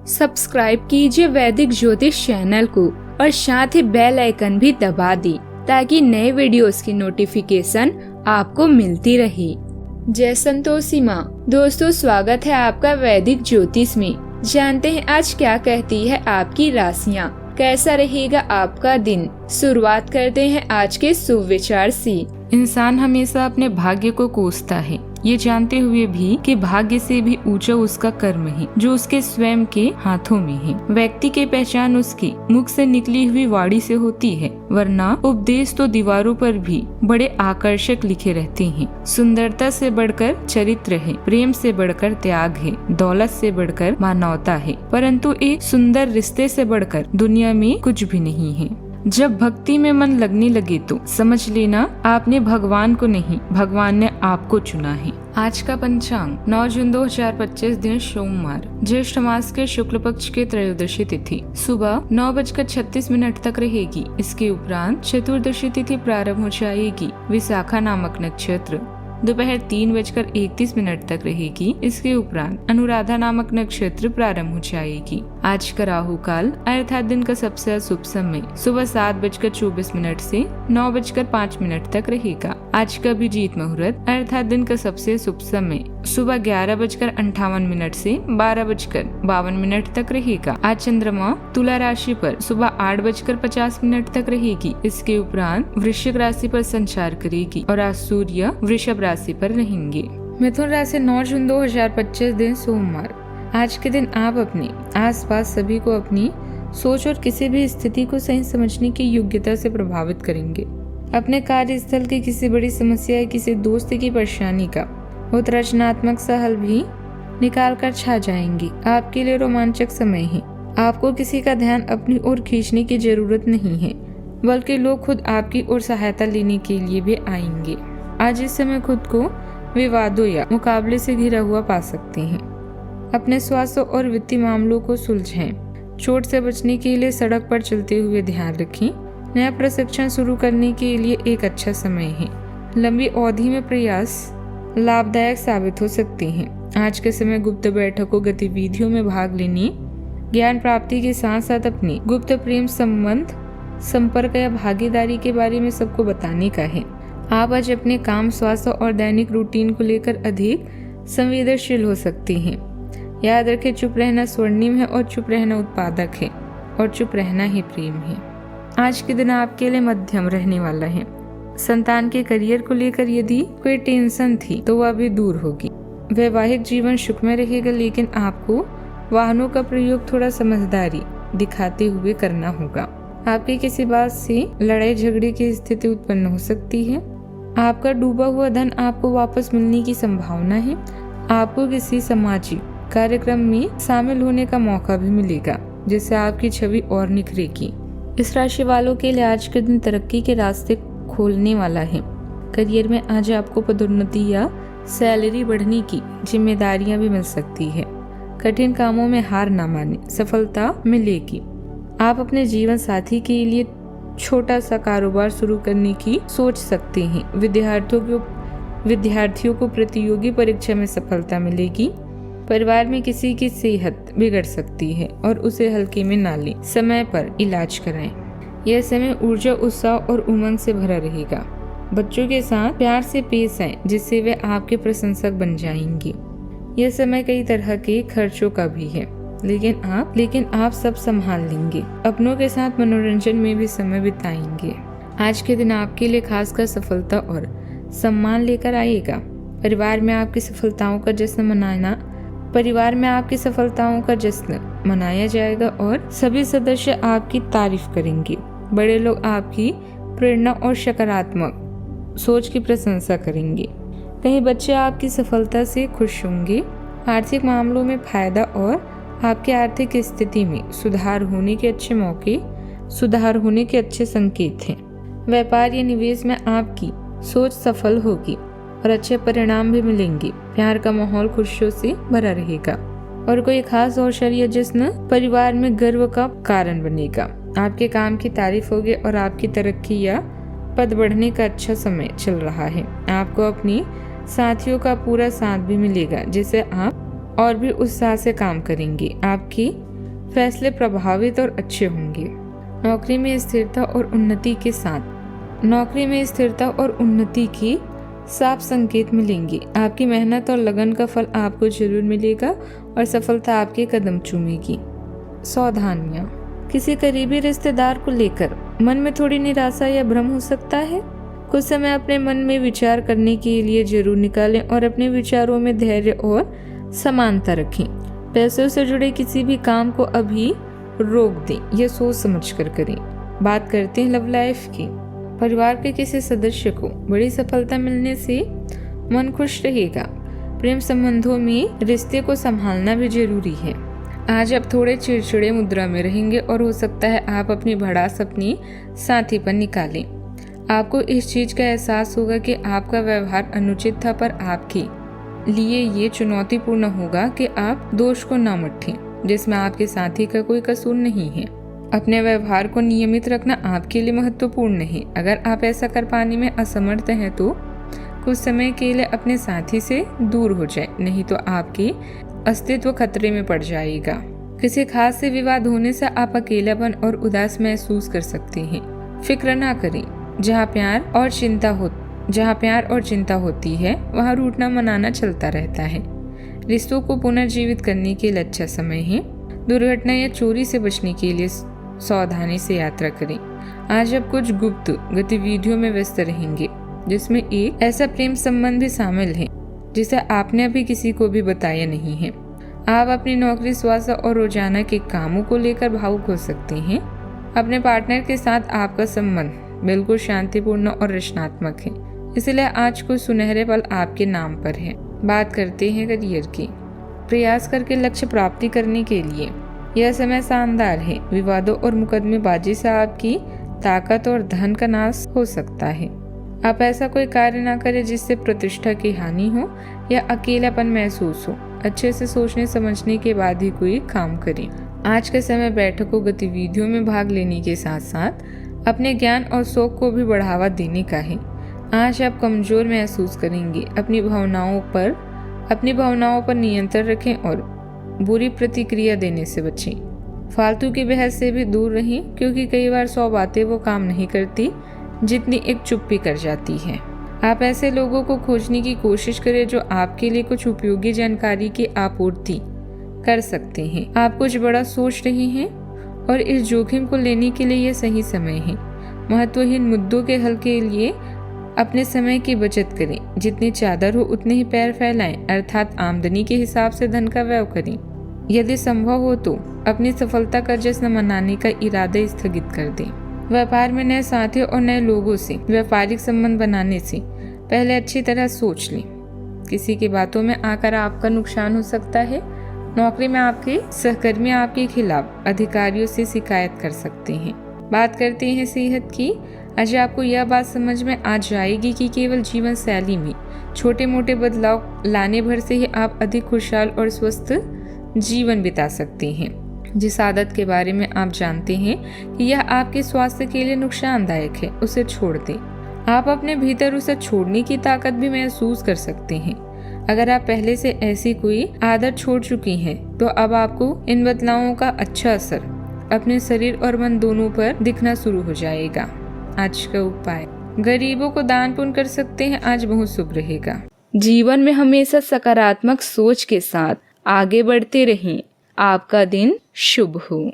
Subscribe कीजिए वैदिक ज्योतिष चैनल को और साथ ही बेल आइकन भी दबा दी ताकि नए वीडियोस की नोटिफिकेशन आपको मिलती रहे। जय संतोषी माँ। दोस्तों, स्वागत है आपका वैदिक ज्योतिष में। जानते हैं आज क्या कहती है आपकी राशियाँ, कैसा रहेगा आपका दिन। शुरुआत करते हैं आज के शुभ विचार से। इंसान हमेशा अपने भाग्य को कोसता है, ये जानते हुए भी कि भाग्य से भी ऊंचा उसका कर्म है जो उसके स्वयं के हाथों में है। व्यक्ति की पहचान उसकी मुख से निकली हुई वाणी से होती है, वरना उपदेश तो दीवारों पर भी बड़े आकर्षक लिखे रहते हैं। सुंदरता से बढ़कर चरित्र है, प्रेम से बढ़कर त्याग है, दौलत से बढ़कर मानवता है, परंतु एक सुंदर रिश्ते से बढ़कर दुनिया में कुछ भी नहीं है। जब भक्ति में मन लगने लगे तो समझ लेना आपने भगवान को नहीं, भगवान ने आपको चुना है। आज का पंचांग 9 जून 2025 दिन सोमवार, ज्येष्ठ मास के शुक्ल पक्ष के त्रयोदशी तिथि सुबह 9:36 तक रहेगी। इसके उपरांत चतुर्दशी तिथि प्रारंभ हो जाएगी। विशाखा नामक नक्षत्र दोपहर 3:31 तक रहेगी। इसके उपरांत अनुराधा नामक नक्षत्र प्रारंभ हो जाएगी। आज का राहु काल अर्थात दिन का सबसे अशुभ समय सुबह 7:24 से 9:05 तक रहेगा। आज का अभिजीत मुहूर्त अर्थात दिन का सबसे शुभ समय सुबह 11:58 से 12:52 तक रहेगा। आज चंद्रमा तुला राशि पर सुबह 8:50 तक रहेगी। इसके उपरांत वृश्चिक राशि पर संचार करेगी और आज सूर्य वृषभ राशि पर रहेंगे। मिथुन राशि 9 जून 2025 दिन सोमवार। आज के दिन आप अपने आसपास सभी को अपनी सोच और किसी भी स्थिति को सही समझने की योग्यता से प्रभावित करेंगे। अपने कार्यस्थल की किसी बड़ी समस्या या किसी दोस्त की परेशानी का बहुत रचनात्मक सा हल भी निकाल कर छा जाएंगी। आपके लिए रोमांचक समय है। आपको किसी का ध्यान अपनी ओर खींचने की जरूरत नहीं है, बल्कि लोग खुद आपकी ओर सहायता लेने के लिए भी आएंगे। आज इस समय खुद को विवादों या मुकाबले से घिरा हुआ पा सकते हैं। अपने स्वास्थ्य और वित्तीय मामलों को सुलझाएं। चोट से बचने के लिए सड़क पर चलते हुए ध्यान रखें। नया प्रशिक्षण शुरू करने के लिए एक अच्छा समय है। लंबी अवधि में प्रयास लाभदायक साबित हो सकते हैं। आज के समय गुप्त बैठकों गतिविधियों में भाग लेने, ज्ञान प्राप्ति के साथ साथ अपने गुप्त प्रेम संबंध, संपर्क या भागीदारी के बारे में सबको बताने का है। आप आज अपने काम, स्वास्थ्य और दैनिक रूटीन को लेकर अधिक संवेदनशील हो सकते हैं। याद रखें, चुप रहना स्वर्णिम है और चुप रहना उत्पादक है और चुप रहना ही प्रेम है। आज के दिन आपके लिए मध्यम रहने वाला है। संतान के करियर को लेकर यदि कोई टेंशन थी तो वह भी दूर होगी। वैवाहिक जीवन सुखमय रहेगा, लेकिन आपको वाहनों का प्रयोग थोड़ा समझदारी दिखाते हुए करना होगा। आपकी किसी बात से लड़ाई झगड़े की स्थिति उत्पन्न हो सकती है। आपका डूबा हुआ धन आपको वापस मिलने की संभावना है। आपको किसी सामाजिक कार्यक्रम में शामिल होने का मौका भी मिलेगा, जिससे आपकी छवि और निखरेगी। इस राशि वालों के लिए आज के दिन तरक्की के रास्ते खोलने वाला है। करियर में आज आपको पदोन्नति या सैलरी बढ़ने की जिम्मेदारियां भी मिल सकती है। कठिन कामों में हार न माने, सफलता मिलेगी। आप अपने जीवन साथी के लिए छोटा सा कारोबार शुरू करने की सोच सकते हैं। विद्यार्थियों को प्रतियोगी परीक्षा में सफलता मिलेगी। परिवार में किसी की सेहत बिगड़ सकती है और उसे हल्के में ना लें। समय पर इलाज कराएं। यह समय ऊर्जा, उत्साह और उमंग से भरा रहेगा। बच्चों के साथ प्यार से पेश आएं, जिससे वे आपके प्रशंसक बन जाएंगे। यह समय कई तरह के खर्चों का भी है, लेकिन आप सब संभाल लेंगे। अपनों के साथ मनोरंजन में भी समय बिताएंगे। आज के दिन आपके लिए खासकर सफलता और सम्मान लेकर आएगा। परिवार में आपकी सफलताओं का जश्न मनाया जाएगा और सभी सदस्य आपकी तारीफ करेंगे। बड़े लोग आपकी प्रेरणा और सकारात्मक सोच की प्रशंसा करेंगे। कई बच्चे आपकी सफलता से खुश होंगे। आर्थिक मामलों में फायदा और आपकी आर्थिक स्थिति में सुधार होने के अच्छे संकेत हैं। व्यापार या निवेश में आपकी सोच सफल होगी और अच्छे परिणाम भी मिलेंगे। प्यार का माहौल खुशियों से भरा रहेगा और कोई खास अवसर या जश्न परिवार में गर्व का कारण बनेगा। आपके काम की तारीफ होगी और आपकी तरक्की या पद बढ़ने का अच्छा समय चल रहा है। आपको अपनी साथियों का पूरा साथ भी मिलेगा, जिससे आप और भी उत्साह से काम करेंगे। आपकी फैसले प्रभावित और अच्छे होंगे। नौकरी में स्थिरता और उन्नति के साथ नौकरी में स्थिरता और उन्नति की साफ संकेत मिलेंगे। आपकी मेहनत और लगन का फल आपको जरूर मिलेगा और सफलता आपके कदम चूमेगी। सावधानियां, किसी करीबी रिश्तेदार को लेकर मन में थोड़ी निराशा या भ्रम हो सकता है। कुछ समय अपने मन में विचार करने के लिए जरूर निकालें और अपने विचारों में धैर्य और समानता रखें। पैसों से जुड़े किसी भी काम को अभी रोक दें या सोच समझकर करें। बात करते हैं लव लाइफ की। परिवार के किसी सदस्य को बड़ी सफलता मिलने से मन खुश रहेगा। प्रेम संबंधों में रिश्ते को संभालना भी जरूरी है। आज आप थोड़े चिड़चिड़े मुद्रा में रहेंगे और हो सकता है आप अपनी भड़ास अपनी साथी पर निकालें। आपको इस चीज का एहसास होगा कि आपका व्यवहार अनुचित था, पर आपके लिए ये चुनौतीपूर्ण होगा कि आप दोष को न मटें जिसमें आपके साथी का कोई कसूर नहीं है। अपने व्यवहार को नियमित रखना आपके लिए महत्वपूर्ण है। अगर आप ऐसा कर पाने में असमर्थ हैं तो कुछ समय के लिए अपने साथी से दूर हो जाए, नहीं तो आपके अस्तित्व खतरे में पड़ जाएगा। किसी खास से विवाद होने से आप अकेलापन और उदास महसूस कर सकते हैं। फिक्र ना करें। जहाँ प्यार और चिंता होती है वहाँ रूठना मनाना चलता रहता है। रिश्तों को पुनर्जीवित करने के लिए अच्छा समय है। दुर्घटना या चोरी से बचने के लिए सावधानी से यात्रा करें। आज आप कुछ गुप्त गतिविधियों में व्यस्त रहेंगे जिसमें एक ऐसा प्रेम संबंध भी शामिल है जिसे आपने अभी किसी को भी बताया नहीं है। आप अपनी नौकरी, स्वास्थ्य और रोजाना के कामों को लेकर भावुक हो सकते हैं। अपने पार्टनर के साथ आपका संबंध बिल्कुल शांतिपूर्ण और रचनात्मक है, इसलिए आज कुछ सुनहरे पल आपके नाम पर है। बात करते हैं करियर की। प्रयास करके लक्ष्य प्राप्ति करने के लिए यह समय शानदार है। विवादों और मुकदमेबाजी से आपकी ताकत और धन का नाश हो सकता है। आप ऐसा कोई कार्य ना करें जिससे प्रतिष्ठा की हानि हो या अकेलापन महसूस हो। अच्छे से सोचने समझने के बाद ही कोई काम करें। आज के समय बैठकों, गतिविधियों में भाग लेने के साथ साथ अपने ज्ञान और शौक को भी बढ़ावा देने का है। आज आप कमजोर महसूस करेंगे। अपनी भावनाओं पर नियंत्रण रखें और बुरी प्रतिक्रिया देने से बचें। फालतू की बहस से भी दूर रहें, क्योंकि कई बार 100 बातें वो काम नहीं करती जितनी एक चुप्पी कर जाती है। आप ऐसे लोगों को खोजने की कोशिश करें जो आपके लिए कुछ उपयोगी जानकारी की आपूर्ति कर सकते हैं। आप कुछ बड़ा सोच रहे हैं और इस जोखिम को लेने के लिए यह सही समय है। महत्वहीन मुद्दों के हल के लिए अपने समय की बचत करें। जितनी चादर हो उतने ही पैर फैलाएं, अर्थात आमदनी के हिसाब से धन का व्यय करें। यदि संभव हो तो अपनी सफलता का जश्न मनाने का इरादा स्थगित कर दें। व्यापार में नए साथियों और नए लोगों से व्यापारिक संबंध बनाने से पहले अच्छी तरह सोच लें। किसी की बातों में आकर आपका नुकसान हो सकता है। नौकरी में आपके सहकर्मी आपके खिलाफ अधिकारियों से शिकायत कर सकते हैं। बात करते हैं सेहत की। आज आपको यह बात समझ में आ जाएगी कि केवल जीवन शैली में छोटे मोटे बदलाव लाने भर से ही आप अधिक खुशहाल और स्वस्थ जीवन बिता सकते हैं। जिस आदत के बारे में आप जानते हैं कि यह आपके स्वास्थ्य के लिए नुकसानदायक है, उसे छोड़ दें। आप अपने भीतर उसे छोड़ने की ताकत भी महसूस कर सकते हैं। अगर आप पहले से ऐसी कोई आदत छोड़ चुकी हैं, तो अब आपको इन बदलावों का अच्छा असर अपने शरीर और मन दोनों पर दिखना शुरू हो जाएगा। आज का उपाय, गरीबों को दान पुण्य कर सकते हैं। आज बहुत शुभ रहेगा। जीवन में हमेशा सकारात्मक सोच के साथ आगे बढ़ते रहें। आपका दिन शुभ हो।